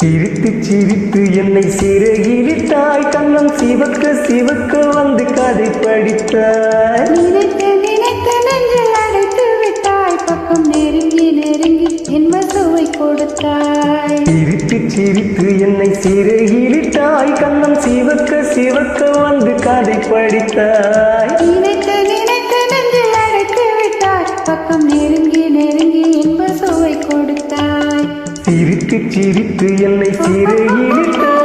சிரித்து சிரித்து என்னை சிறகிலிட்டாய், கண்ணம் சிவக்க சிவக்க வந்து கதை படித்தாய். நினைத்து நினைத்து நெஞ்சில் அடைத்து விட்டாய், பக்கம் நெருங்கி நெருங்கி என்ப சுவை கொடுத்தாய். சிரித்து சிரித்து என்னை சிறகிலிட்டாய், கண்ணம் சிவக்க சிவக்க வந்து கதை படித்தாய். நினைத்து நினைத்து நெஞ்சில் அடைத்து விட்டாய், பக்கம் நெருங்கி நெருங்கி என்ப சுவை கொடுத்தாய். சிரித்து சிரித்து என்னை சிறகிலிட்டாய்.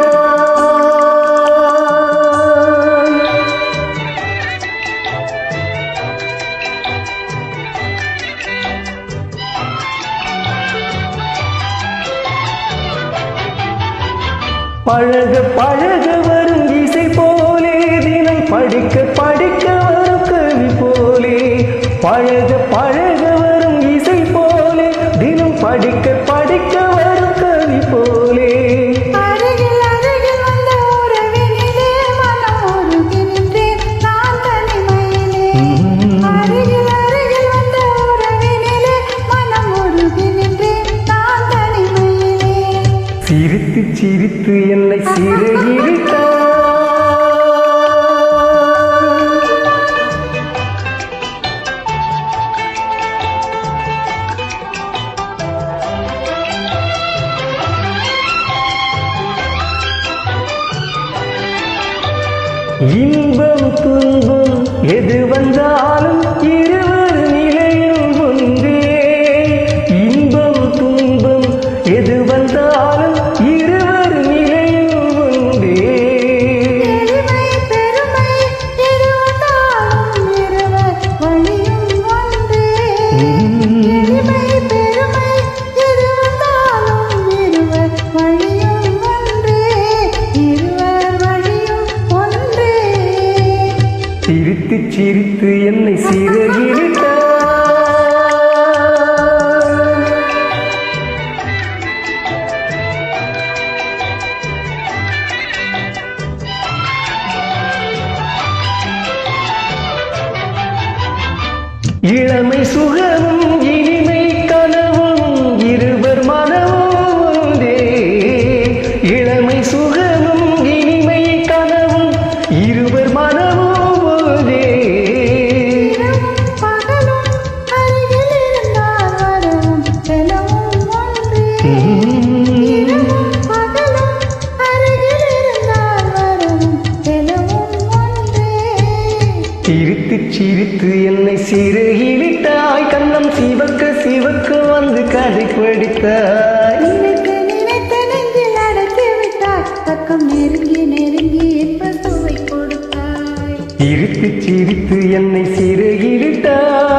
பழக பழக வரும் இசை போலே, தினம் படிக்க படிக்க வரும் கவி போலே. பழக பழக வரும் இசை போலே, தினம் படிக்க படிக்க வரும் கவி போலே. அருகில் அருகில் வந்த உறவினிலே மனம் உருகின்றேன் நான் தனிமையிலே. அருகில் அருகில் வந்த உறவினிலே மனம் உருகின்றேன் நான் தனிமையிலே. சிரித்து சிரித்து என்னை சிறகிலிட்டாய். இன்பம் துன்பம் எது வந்தாலும் இருவர் நிலையும் ஒன்றே. இன்பம் துன்பம் எது வந்தாலும் இருவர் நிலையும் ஒன்றே. பெருமை பெருமை எது வந்தாலும் இருவர் வழியும் ஒன்றே. பெருமை பெருமை எது வந்தாலும் இருவர் வழியும் ஒன்றே. இருவர் வழியும் ஒன்றே. சிரித்து சிரித்து என்னை சிறகிலிட்டாய். இளமை சுகமும் இனிமை கனவும் இருவர் மனமும் ஒன்றே. இளமை சுகமும் இனிமை கனவும் இருவர் மனமும் ஒன்றே. இரவும் பகலும் அருகில் இருந்தால் வரவும் செலவும் ஒன்றே. இரவும் பகலும் அருகில் இருந்தால் வரவும் செலவும் ஒன்றே. சிரித்து சிரித்து என்னை சிறகிலிட்டாய், கண்ணம் சிவக்க சிவக்க வந்து கதை படித்தாய். நினைத்து நினைத்து நெஞ்சில் அடைத்து விட்டாய், பக்கம் நெருங்கி நெருங்கி என்ப சுவை கொடுத்தாய். சிரித்து சிரித்து என்னை சிறகிலிட்டாய்.